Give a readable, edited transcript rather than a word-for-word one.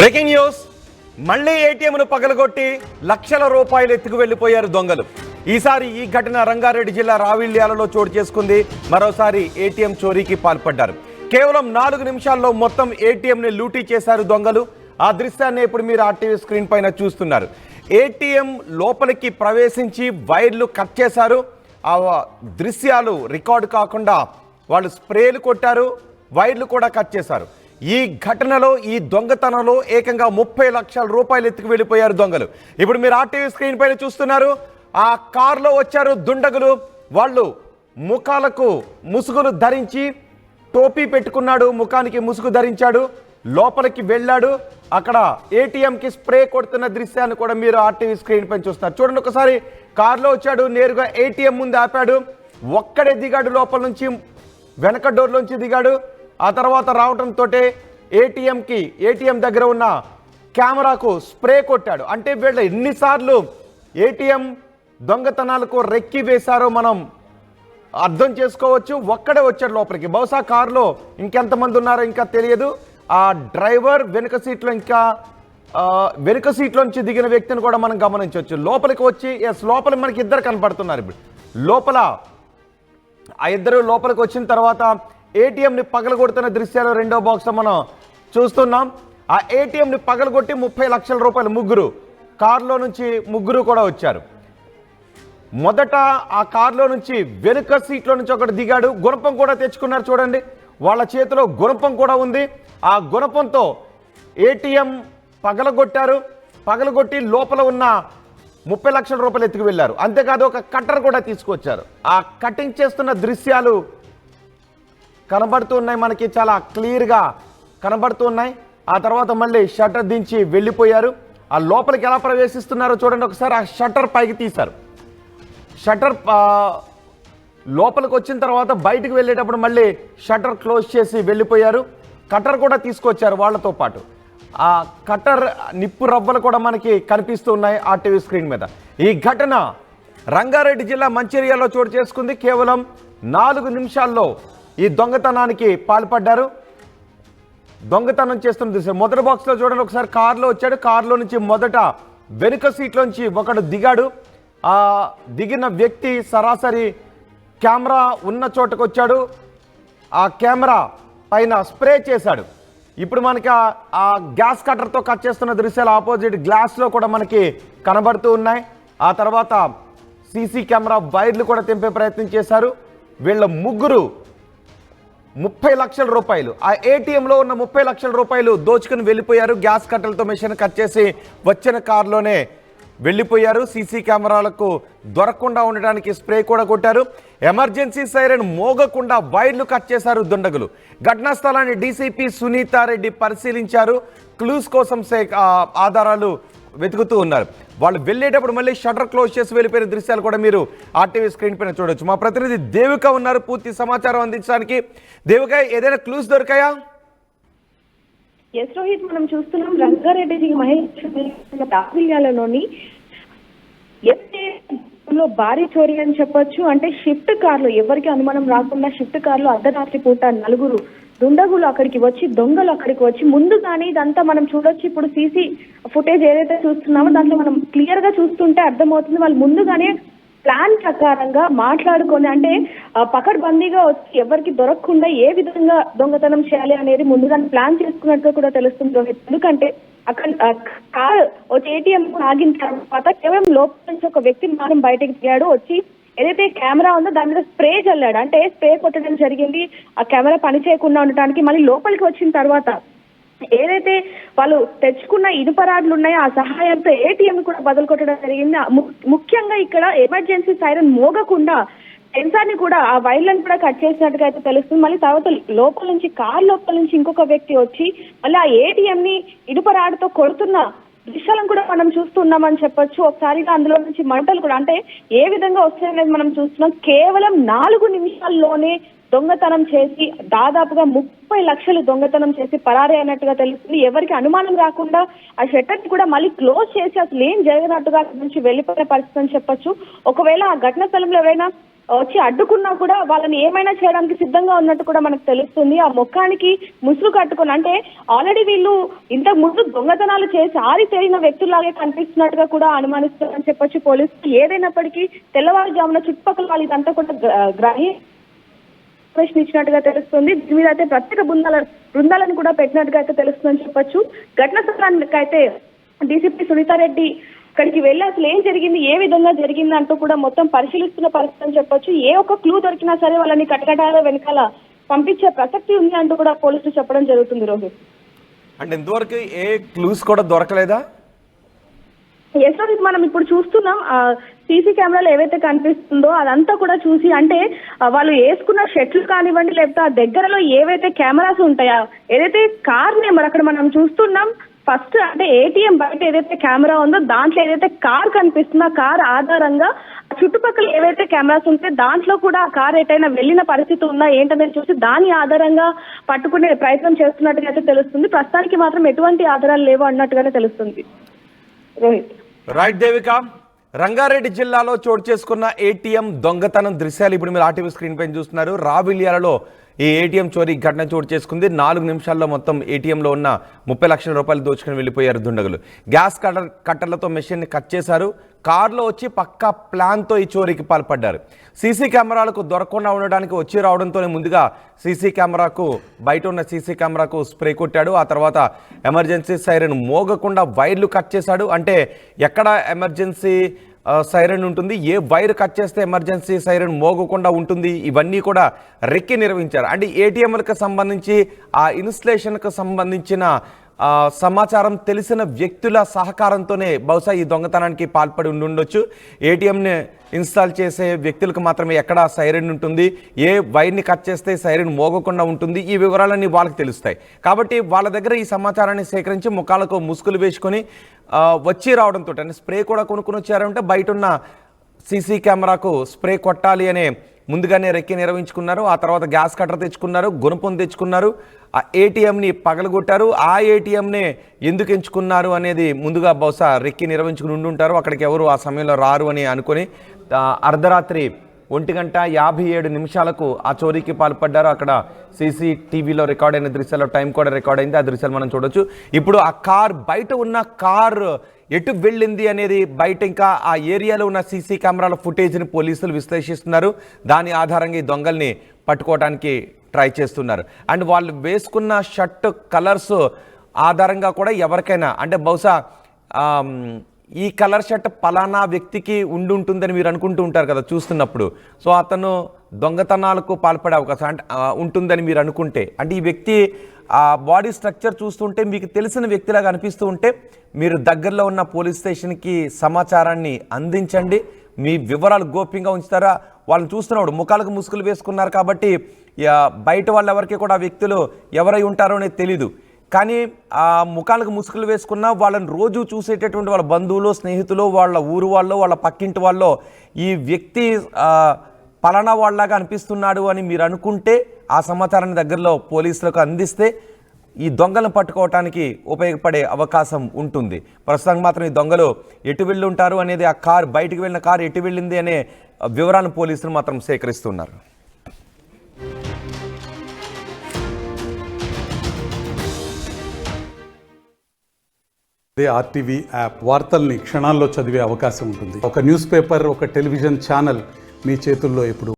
Breaking news. మళ్లీ ఏటీఎంను పగలగొట్టి లక్షల రూపాయలు ఎత్తుకు వెళ్లిపోయారు దొంగలు. ఈసారి ఈ ఘటన రంగారెడ్డి జిల్లా రావిళ్యాలలో చోటు చేసుకుంది. మరోసారి ఏటీఎం చోరీకి పాల్పడ్డారు. కేవలం 4 నిమిషాల్లో మొత్తం ఏటీఎంని లూటీ చేశారు దొంగలు. ఆ దృశ్యాన్ని ఇప్పుడు మీరు ఆర్టీవీ స్క్రీన్ పైన చూస్తున్నారు. ఏటీఎం లోపలికి ప్రవేశించి వైర్లు కట్ చేశారు. ఆ దృశ్యాలు రికార్డు కాకుండా వాళ్ళు స్ప్రేలు కొట్టారు, వైర్లు కూడా కట్ చేశారు. ఈ ఘటనలో, ఈ దొంగతనంలో ఏకంగా 30 లక్షల రూపాయలు ఎత్తుకు వెళ్ళిపోయారు దొంగలు. ఇప్పుడు మీరు ఆర్టీవీ స్క్రీన్ పైన చూస్తున్నారు. ఆ కారులో వచ్చారు దుండగులు. వాళ్ళు ముఖాలకు ముసుగులు ధరించి, టోపీ పెట్టుకున్నాడు, ముఖానికి ముసుగు ధరించాడు, లోపలికి వెళ్ళాడు. అక్కడ ఏటీఎంకి స్ప్రే కొడుతున్న దృశ్యాన్ని కూడా మీరు ఆర్టీవీ స్క్రీన్ పైన చూస్తున్నారు. చూడండి, ఒకసారి కారులో వచ్చాడు, నేరుగా ఏటీఎం ముందు ఆపాడు, ఒక్కడే దిగాడు, లోపల నుంచి వెనక డోర్లోంచి దిగాడు. ఆ తర్వాత రావడంతో ఏటీఎం దగ్గర ఉన్న కెమెరాకు స్ప్రే కొట్టాడు. అంటే వీళ్ళు ఎన్నిసార్లు ఏటీఎం దొంగతనాలకు రెక్కి వేశారో మనం అర్థం చేసుకోవచ్చు. ఒక్కడే వచ్చాడు లోపలికి. బహుశా కారులో ఇంకెంతమంది ఉన్నారో ఇంకా తెలియదు. ఆ డ్రైవర్ వెనుక సీట్లోంచి దిగిన వ్యక్తిని కూడా మనం గమనించవచ్చు. లోపలికి వచ్చి లోపల మనకి ఇద్దరు కనపడుతున్నారు. ఇప్పుడు లోపల ఆ ఇద్దరు లోపలికి వచ్చిన తర్వాత ఏటీఎంని పగలగొడుతున్న దృశ్యాలు రెండో బాక్స్లో మనం చూస్తున్నాం. ఆ ఏటీఎంని పగలగొట్టి 30 లక్షల రూపాయలు కారులో నుంచి ముగ్గురు కూడా వచ్చారు. మొదట ఆ కారులో నుంచి వెనుక సీట్లో నుంచి ఒకటి దిగాడు, గుణపం కూడా తెచ్చుకున్నారు. చూడండి, వాళ్ళ చేతిలో గుణపం కూడా ఉంది. ఆ గుణపంతో ఏటీఎం పగలగొట్టారు. పగలగొట్టి లోపల ఉన్న 30 లక్షల రూపాయలు ఎత్తుకు వెళ్ళారు. అంతేకాదు ఒక కట్టర్ కూడా తీసుకొచ్చారు. ఆ కటింగ్ చేస్తున్న దృశ్యాలు కనబడుతున్నాయి, మనకి చాలా క్లియర్గా కనబడుతున్నాయి. ఆ తర్వాత మళ్ళీ షట్టర్ దించి వెళ్ళిపోయారు. ఆ లోపలికి ఎలా ప్రవేశిస్తున్నారో చూడండి ఒకసారి. ఆ షట్టర్ పైకి తీశారు. షట్టర్ లోపలికి వచ్చిన తర్వాత బయటకు వెళ్ళేటప్పుడు మళ్ళీ షట్టర్ క్లోజ్ చేసి వెళ్ళిపోయారు. కట్టర్ కూడా తీసుకొచ్చారు వాళ్ళతో పాటు. ఆ కట్టర్ నిప్పు రవ్వలు కూడా మనకి కనిపిస్తూ ఉన్నాయి ఆర్టీవీ స్క్రీన్ మీద. ఈ ఘటన రంగారెడ్డి జిల్లా మంచిర్యాలలో చోటు చేసుకుంది. కేవలం 4 నిమిషాల్లో ఈ దొంగతనానికి పాల్పడ్డారు. దొంగతనం చేస్తున్న దృశ్యం మొదటి బాక్స్లో చూడండి ఒకసారి. కారులో వచ్చాడు, కారులో నుంచి మొదట వెనుక సీట్లోంచి ఒకడు దిగాడు. ఆ దిగిన వ్యక్తి సరాసరి కెమెరా ఉన్న చోటకు వచ్చాడు. ఆ కెమెరా పైన స్ప్రే చేశాడు. ఇప్పుడు మనకి ఆ గ్యాస్ కట్టర్తో కట్ చేస్తున్న దృశ్యాలు ఆపోజిట్ గ్లాస్లో కూడా మనకి కనబడుతూ ఉన్నాయి. ఆ తర్వాత సీసీ కెమెరా వైర్లు కూడా తెంపే ప్రయత్నం చేశారు. వీళ్ళ ముగ్గురు 30 లక్షల రూపాయలు, ఆ ఏటీఎంలో ఉన్న 30 లక్షల రూపాయలు దోచుకుని వెళ్ళిపోయారు. గ్యాస్ కట్టలతో మెషిన్ కట్ చేసి వచ్చిన కారులోనే వెళ్ళిపోయారు. సీసీ కెమెరాలకు దొరకకుండా ఉండడానికి స్ప్రే కూడా కొట్టారు. ఎమర్జెన్సీ సైరన్ మోగకుండా వైర్లు కట్ చేశారు దుండగులు. ఘటనా స్థలాన్ని డీసీపీ సునీతారెడ్డి పరిశీలించారు. క్లూస్ కోసం ఆధారాలు వెతుకుతూ ఉన్నారు. వాళ్ళు వెళ్ళేటప్పుడు మళ్ళీ షట్టర్ క్లోజ్ చేసి వెళ్ళిపోయిన దృశ్యాలు కూడా మీరు ఆర్టీవీ స్క్రీన్ పైన చూడొచ్చు. మా ప్రతినిధి దేవిక ఉన్నారు పూర్తి సమాచారం అందించడానికి. దేవిక, ఏదైనా క్లూస్ దొరికాయా? ఎస్ రోహిత్, మనం చూస్తున్నాం రంగారెడ్డి జిల్లాలోని భారీ చోరీ అని చెప్పొచ్చు. అంటే షిఫ్ట్ కార్లు, ఎవరికి అనుమానం రాకుండా షిఫ్ట్ కార్లు అర్ధరాత్రి పూట 4 దుండగులు అక్కడికి వచ్చి, దొంగలు అక్కడికి వచ్చి ముందుగానే ఇదంతా మనం చూడొచ్చు. ఇప్పుడు సీసీ ఫుటేజ్ ఏదైతే చూస్తున్నామో దాంట్లో మనం క్లియర్ గా చూస్తుంటే అర్థమవుతుంది. వాళ్ళు ముందుగానే ప్లాన్ ప్రకారంగా మాట్లాడుకొని, అంటే పకడ్బందీగా వచ్చి ఎవరికి దొరకకుండా ఏ విధంగా దొంగతనం చేయాలి అనేది ముందుగా ప్లాన్ చేసుకున్నట్టు కూడా తెలుస్తుంది. ఎందుకంటే అక్కడ కారు వచ్చి ఏటీఎం ఆగిన తర్వాత కేవలం లోపల నుంచి ఒక వ్యక్తి మాత్రం బయటకు దిగాడు. వచ్చి ఏదైతే కెమెరా ఉందో దాని మీద స్ప్రే చల్లాడు. అంటే స్ప్రే కొట్టడం జరిగింది ఆ కెమెరా పని చేయకుండా ఉండటానికి. మళ్ళీ లోపలికి వచ్చిన తర్వాత ఏదైతే వాళ్ళు తెచ్చుకున్న ఇనుపరాడ్లు ఉన్నాయో ఆ సహాయంతో ఏటీఎం కూడా బదులు కొట్టడం జరిగింది. ముఖ్యంగా ఇక్కడ ఎమర్జెన్సీ సైరన్ మోగకుండా సెన్సార్ ని కూడా, ఆ వైర్లను కూడా కట్ చేసినట్టుగా అయితే తెలుస్తుంది. మళ్ళీ తర్వాత లోపల నుంచి, కార్ లోపల నుంచి ఇంకొక వ్యక్తి వచ్చి మళ్ళీ ఆ ఏటీఎం ని ఇనుపరాడుతో కొడుతున్న దృశ్యాలను కూడా మనం చూస్తున్నామని చెప్పొచ్చు. ఒకసారిగా అందులో నుంచి మంటలు కూడా, అంటే ఏ విధంగా వస్తాయనేది మనం చూస్తున్నాం. కేవలం 4 నిమిషాల్లోనే దొంగతనం చేసి దాదాపుగా 30 లక్షలు దొంగతనం చేసి పరారీ అయినట్టుగా తెలుస్తుంది. ఎవరికి అనుమానం రాకుండా ఆ షట్టర్ కూడా మళ్ళీ క్లోజ్ చేసి అసలు ఏం జరిగినట్టుగా నుంచి వెళ్ళిపోయిన పరిస్థితి అని చెప్పొచ్చు. ఒకవేళ ఆ ఘటన స్థలంలో ఎవరైనా వచ్చి అడ్డుకున్నా కూడా వాళ్ళని ఏమైనా చేయడానికి సిద్ధంగా ఉన్నట్టు కూడా మనకు తెలుస్తుంది. ఆ ముఖానికి ముసుగు కట్టుకుని, అంటే ఆల్రెడీ వీళ్ళు ఇంతకు ముందు దొంగతనాలు చేసి ఆరితేరిన వ్యక్తుల్లాగే కనిపిస్తున్నట్టుగా కూడా అనుమానిస్తున్నారని చెప్పొచ్చు పోలీసులు. ఏదైనప్పటికీ తెల్లవారుజామున చుట్టుపక్కల వాళ్ళు ఇదంతా కూడా ఇన్ఫర్మేషన్ ఇచ్చినట్టుగా తెలుస్తుంది. దీని మీద అయితే ప్రత్యేక బృందాలను కూడా పెట్టినట్టుగా అయితే తెలుస్తుందని చెప్పొచ్చు. ఘటన స్థలానికి అయితే డీసీపీ సునీతారెడ్డి అక్కడికి వెళ్ళి అసలు ఏం జరిగింది, ఏ విధంగా జరిగింది అంటూ కూడా మొత్తం పరిశీలిస్తున్న పరిస్థితి అని చెప్పొచ్చు. ఏ ఒక్క క్లూ దొరికినా సరే వాళ్ళని కటకటాల వెనకాల పంపించే ప్రసక్తి ఉంది అంటూ కూడా పోలీసులు చెప్పడం జరుగుతుంది. రోహిత్, అంటే ఇంతవరకు ఏ క్లూస్ కూడా దొరకలేదా? ఎస్ రోహిత్, మనం ఇప్పుడు చూస్తున్నాం సీసీ కెమెరాలు ఏవైతే కనిపిస్తుందో అదంతా కూడా చూసి, అంటే వాళ్ళు వేసుకున్న షర్ట్లు కానివ్వండి, లేకపోతే ఆ దగ్గరలో ఏవైతే కెమెరాస్ ఉంటాయో, ఏదైతే కార్ నెంబర్ అక్కడ మనం చూస్తున్నాం ఫస్ట్, అంటే ఏటీఎం బయట ఏదైతే కెమెరా ఉందో దాంట్లో ఏదైతే కార్ కనిపిస్తుందో ఆ కార్ ఆధారంగా చుట్టుపక్కల ఏవైతే కెమెరాస్ ఉంటాయో దాంట్లో కూడా ఆ కార్ ఎటైనా వెళ్ళిన పరిస్థితి ఉందా ఏంటనేది చూసి దాని ఆధారంగా పట్టుకునే ప్రయత్నం చేస్తున్నట్టుగా అయితే తెలుస్తుంది. ప్రస్తుతానికి మాత్రం ఎటువంటి ఆధారాలు లేవు అన్నట్టుగానే తెలుస్తుంది. రోహిత్, రైట్ దేవిక, రంగారెడ్డి జిల్లాలో చోటు చేసుకున్న ఏటీఎం దొంగతనం దృశ్యాలు ఇప్పుడు మీరు ఆర్టీవీ స్క్రీన్ పైన చూస్తున్నారు. రావిల్యాలలో ఈ ఏటీఎం చోరీ ఘటన చోటు చేసుకుంది. 4 నిమిషాల్లో మొత్తం ఏటీఎంలో ఉన్న 30 లక్షల రూపాయలు దోచుకుని వెళ్ళిపోయారు దుండగులు. గ్యాస్ కట్టర్లతో మెషిన్ని కట్ చేశారు. కారులో వచ్చి పక్కా ప్లాన్తో ఈ చోరీకి పాల్పడ్డారు. సీసీ కెమెరాలకు దొరకకుండా ఉండడానికి వచ్చి రావడంతోనే ముందుగా బయట ఉన్న సీసీ కెమెరాకు స్ప్రే కొట్టాడు. ఆ తర్వాత ఎమర్జెన్సీ సైరన్ మోగకుండా వైర్లు కట్ చేశాడు. అంటే ఎక్కడ ఎమర్జెన్సీ సైరన్ ఉంటుంది, ఏ వైర్ కట్ చేస్తే ఎమర్జెన్సీ సైరన్ మోగకుండా ఉంటుంది, ఇవన్నీ కూడా రెక్కి నిర్వహించారు. అంటే ఏటీఎంలకు సంబంధించి ఆ ఇన్స్టలేషన్కు సంబంధించిన సమాచారం తెలిసిన వ్యక్తుల సహకారంతోనే బహుశా ఈ దొంగతనానికి పాల్పడి ఉండొచ్చు. ఏటీఎంని ఇన్స్టాల్ చేసే వ్యక్తులకు మాత్రమే ఎక్కడ సైరన్ ఉంటుంది, ఏ వైర్ని కట్ చేస్తే సైరన్ మోగకుండా ఉంటుంది, ఈ వివరాలన్నీ వాళ్ళకి తెలుస్తాయి. కాబట్టి వాళ్ళ దగ్గర ఈ సమాచారాన్ని సేకరించి ముఖాలకు ముసుగులు వేసుకొని వచ్చి రావడంతో, అంటే స్ప్రే కూడా కొనుక్కొని వచ్చారంటే బయట ఉన్న సీసీ కెమెరాకు స్ప్రే కొట్టాలి అనే ముందుగానే రెక్కి నిర్వహించుకున్నారు. ఆ తర్వాత గ్యాస్ కట్టర్ తెచ్చుకున్నారు, గుణపం తెచ్చుకున్నారు, ఆ ఏటీఎంని పగలగొట్టారు. ఆ ఏటీఎంనే ఎందుకు ఎంచుకున్నారు అనేది ముందుగా బహుశా రెక్కి నిర్వహించుకుని ఉండుంటారు. అక్కడికి ఎవరు ఆ సమయంలో రారు అని అనుకుని అర్ధరాత్రి 1:57 ఆ చోరీకి పాల్పడ్డారు. అక్కడ సీసీటీవీలో రికార్డ్ అయిన దృశ్యాల్లో టైం కూడా రికార్డ్ అయింది. ఆ దృశ్యాలు మనం చూడొచ్చు. ఇప్పుడు ఆ కార్ బయట ఉన్న కార్ ఎటు వెళ్ళింది అనేది బయట ఇంకా ఆ ఏరియాలో ఉన్న సీసీ కెమెరాల ఫుటేజ్ని పోలీసులు విశ్లేషిస్తున్నారు. దాని ఆధారంగా ఈ దొంగల్ని పట్టుకోవడానికి ట్రై చేస్తున్నారు. అండ్ వాళ్ళు వేసుకున్న షర్ట్ కలర్స్ ఆధారంగా కూడా ఎవరికైనా, అంటే బహుశా ఈ కలర్ షర్ట్ పలానా వ్యక్తికి ఉంటుందని మీరు అనుకుంటూ ఉంటారు కదా చూస్తున్నప్పుడు. సో అతను దొంగతనాలకు పాల్పడే అవకాశం అంటే ఉంటుందని మీరు అనుకుంటే, అంటే ఈ వ్యక్తి ఆ బాడీ స్ట్రక్చర్ చూస్తుంటే మీకు తెలిసిన వ్యక్తిలాగా అనిపిస్తూ ఉంటే మీరు దగ్గరలో ఉన్న పోలీస్ స్టేషన్కి సమాచారాన్ని అందించండి. మీ వివరాలు గోప్యంగా ఉంచుతారా? వాళ్ళని చూస్తున్నప్పుడు ముఖాలకు ముసుగులు వేసుకున్నారు కాబట్టి బయట వాళ్ళు ఎవరికి కూడా వ్యక్తులు ఎవరై ఉంటారో అనేది తెలీదు. కానీ ఆ ముఖాలకు ముసుగులు వేసుకున్న వాళ్ళని రోజు చూసేటటువంటి వాళ్ళ బంధువులు, స్నేహితులు, వాళ్ళ ఊరు వాళ్ళు, వాళ్ళ పక్కింటి వాళ్ళు ఈ వ్యక్తి పలానా వాళ్ళలాగా అనిపిస్తున్నాడు అని మీరు అనుకుంటే ఆ సమాచారాన్ని దగ్గరలో పోలీసులకు అందిస్తే ఈ దొంగలను పట్టుకోవటానికి ఉపయోగపడే అవకాశం ఉంటుంది. ప్రస్తుతానికి మాత్రం ఈ దొంగలు ఎటు వెళ్ళి ఉంటారు అనేది, ఆ కారు బయటికి వెళ్ళిన కారు ఎటు వెళ్ళింది అనే వివరాలను పోలీసులు మాత్రం సేకరిస్తున్నారు. ఆర్టీవీ యాప్ వార్తల్ని క్షణాల్లో చదివే అవకాశం ఉంటుంది. ఒక న్యూస్ పేపర్, ఒక టెలివిజన్ ఛానల్ మీ చేతుల్లో ఎప్పుడు